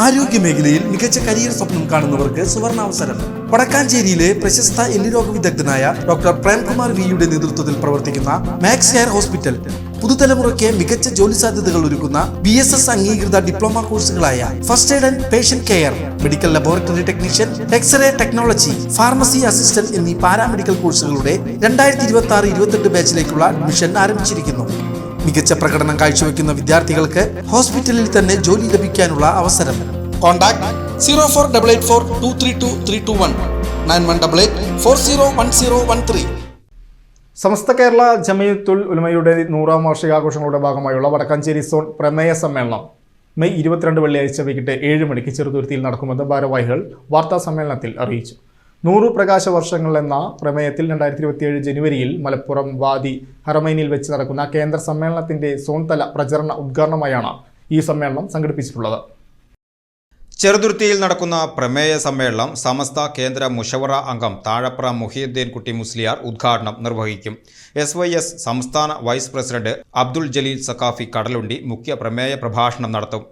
ആരോഗ്യമേഖലയിൽ മികച്ച കരിയർ സ്വപ്നം കാണുന്നവർക്ക് സുവർണാവസരം. വടക്കാഞ്ചേരിയിലെ പ്രശസ്ത എല്ലുരോഗ വിദഗ്ധനായ ഡോക്ടർ പ്രേംകുമാർ വിയുടെ നേതൃത്വത്തിൽ പ്രവർത്തിക്കുന്ന മാക്സ് ഹെയർ ഹോസ്പിറ്റൽ പുതുതലമുറയ്ക്ക് മികച്ച ജോലി സാധ്യതകൾ ഒരുക്കുന്ന BSS അംഗീകൃത ഡിപ്ലോമ കോഴ്സുകളായ first aid and patient care, medical laboratory technician, x ray technology, pharmacy assistant എന്നീ പാരാമെഡിക്കൽ കോഴ്സുകളുടെ 2026-28 ബാച്ചിലേക്കുള്ള അഡ്മിഷൻ ആരംഭിച്ചിരിക്കുന്നു. മികച്ച പ്രകടനം കാഴ്ചവെക്കുന്ന വിദ്യാർത്ഥികൾക്ക് ഹോസ്പിറ്റലിൽ തന്നെ ജോലി ലഭിക്കാനുള്ള അവസരം. കോൺടാക്ട് 0488423231 9188401013. സമസ്ത കേരള ജമീയത്തുൽ ഉലമയുടെ 100ാം വാർഷികാഘോഷങ്ങളുടെ ഭാഗമായുള്ള വടക്കാഞ്ചേരി സോൺ പ്രമേയ സമ്മേളനം മെയ് 22 വെള്ളിയാഴ്ച വൈകിട്ട് 7 മണിക്ക് ചെറുതുരുത്തിയിൽ നടക്കുമെന്ന് ഭാരവാഹികൾ വാർത്താ സമ്മേളനത്തിൽ അറിയിച്ചു. 100 പ്രകാശ വർഷങ്ങൾ എന്ന പ്രമേയത്തിൽ 2027 ജനുവരിയിൽ മലപ്പുറം വാദി ഹറമൈനിൽ വെച്ച് നടക്കുന്ന കേന്ദ്ര സമ്മേളനത്തിന്റെ സോൺ തല പ്രചരണ ഉദ്ഘാടനമായാണ് ഈ സമ്മേളനം സംഘടിപ്പിച്ചിട്ടുള്ളത്. ചെറുതുരുത്തിയിൽ നടക്കുന്ന പ്രമേയ സമ്മേളനം സമസ്ത കേന്ദ്ര മുഷവറ അംഗം താഴപ്ര മുഹിയുദ്ദീൻ കുട്ടി മുസ്ലിയാർ ഉദ്ഘാടനം നിർവഹിക്കും. SYS സംസ്ഥാന വൈസ് പ്രസിഡന്റ് അബ്ദുൽ ജലീൽ സഖാഫി കടലുണ്ടി മുഖ്യ പ്രമേയ പ്രഭാഷണം നടത്തും.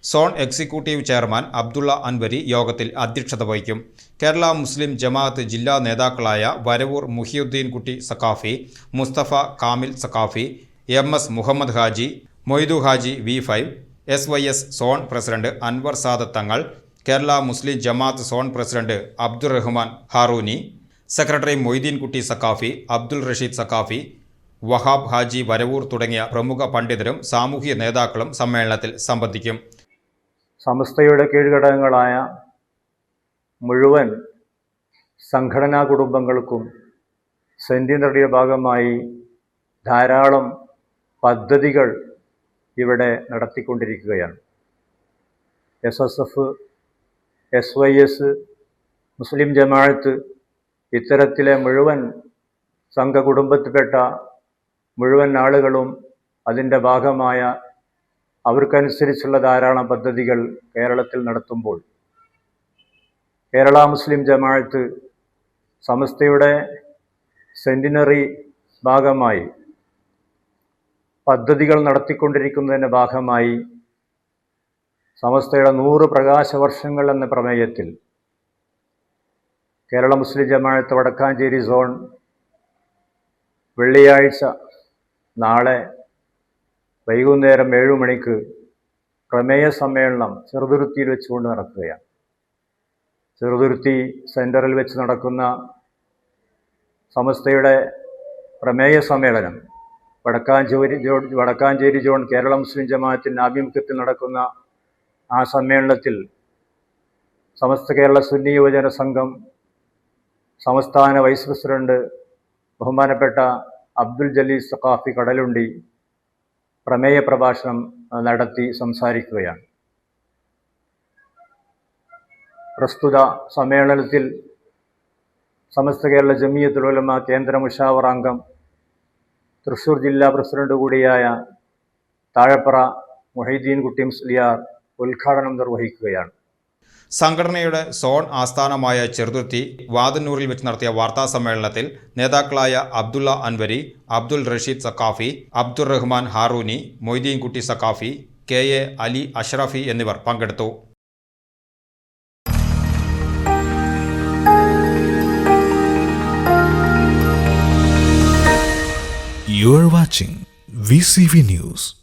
Zone executive chairman Abdulla Anwari യോഗത്തിൽ അധ്യക്ഷത വഹിക്കും. കേരള മുസ്ലിം ജമാഅത്ത് ജില്ലാ നേതാക്കളായ Varavoor Muhiyuddeen Kutty Saqafi, Mustafa Kamil Saqafi, MS Muhammed Haji, Moidu Haji V5, SYS zone president Anwar Sadath Thangal, Kerala Muslim Jamaat zone president Abdul Rahman Harooni, secretary Moideen Kutty Saqafi, Abdul Rasheed Saqafi, Wahab Haji Varavoor തുടങ്ങിയ പ്രമുഖ പണ്ഡിതരും സാമൂഹ്യ നേതാക്കളും സമ്മേളനത്തിൽ സംബന്ധിക്കും. സമസ്തയുടെ കീഴ്ഘടകങ്ങളായ മുഴുവൻ സംഘടനാ കുടുംബങ്ങൾക്കും സെന്റിനറിയുടെ ഭാഗമായി ധാരാളം പദ്ധതികൾ ഇവിടെ നടത്തിക്കൊണ്ടിരിക്കുകയാണ്. SSF, SYS, മുസ്ലിം ജമാഅത്ത് ഇത്തരത്തിലെ മുഴുവൻ സംഘകുടുംബത്തിൽപ്പെട്ട മുഴുവൻ ആളുകളും അതിൻ്റെ ഭാഗമായ അവർക്കനുസരിച്ചുള്ള ധാരാളം പദ്ധതികൾ കേരളത്തിൽ നടത്തുമ്പോൾ കേരള മുസ്ലിം ജമാഅത്ത് സമസ്തയുടെ സെന്റിനറി ഭാഗമായി പദ്ധതികൾ നടത്തിക്കൊണ്ടിരിക്കുന്നതിൻ്റെ ഭാഗമായി സമസ്തയുടെ 100 പ്രകാശ വർഷങ്ങൾ എന്ന പ്രമേയത്തിൽ കേരള മുസ്ലിം ജമാഅത്ത് വടക്കാഞ്ചേരി സോൺ വെള്ളിയാഴ്ച നാളെ വൈകുന്നേരം 7 മണിക്ക് പ്രമേയ സമ്മേളനം ചെറുതുരുത്തിയിൽ വെച്ചുകൊണ്ട് നടക്കുകയാണ്. ചെറുതുരുത്തി സെൻറ്ററിൽ വെച്ച് നടക്കുന്ന സമസ്തയുടെ പ്രമേയ സമ്മേളനം വടക്കാഞ്ചേരി സോൺ കേരള മുസ്ലിം ജമാഅത്തിൻ്റെ ആഭിമുഖ്യത്തിൽ നടക്കുന്ന ആ സമ്മേളനത്തിൽ സമസ്ത കേരള സുന്നി യുവജന സംഘം സംസ്ഥാന വൈസ് പ്രസിഡന്റ് ബഹുമാനപ്പെട്ട അബ്ദുൽ ജലീൽ സഖാഫി കടലുണ്ടി പ്രമേയ പ്രഭാഷണം നടത്തി സംസാരിക്കുകയാണ്. പ്രസ്തുത സമ്മേളനത്തിൽ സമസ്ത കേരള ജമീയത്തുൽ ഉലമ കേന്ദ്ര മുഷാവറ അംഗം തൃശ്ശൂർ ജില്ലാ പ്രസിഡന്റ് കൂടിയായ താഴപ്ര മുഹീദ്ദീൻ കുട്ടി മുസ്ലിയാർ ഉദ്ഘാടനം നിർവഹിക്കുകയാണ്. സംഘടനയുടെ സോൺ ആസ്ഥാനമായ ചെറുതുരുത്തി വാദന്നൂറിൽ വെച്ച് നടത്തിയ വാർത്താ സമ്മേളനത്തിൽ നേതാക്കളായ അബ്ദുള്ള അൻവരി, അബ്ദുൾ റഷീദ് സഖാഫി, അബ്ദുൾ റഹ്മാൻ ഹാറൂനി, മൊയ്തീൻ കുട്ടി സഖാഫി, KA അലി അഷ്റഫി എന്നിവർ പങ്കെടുത്തു. You are watching VCV News.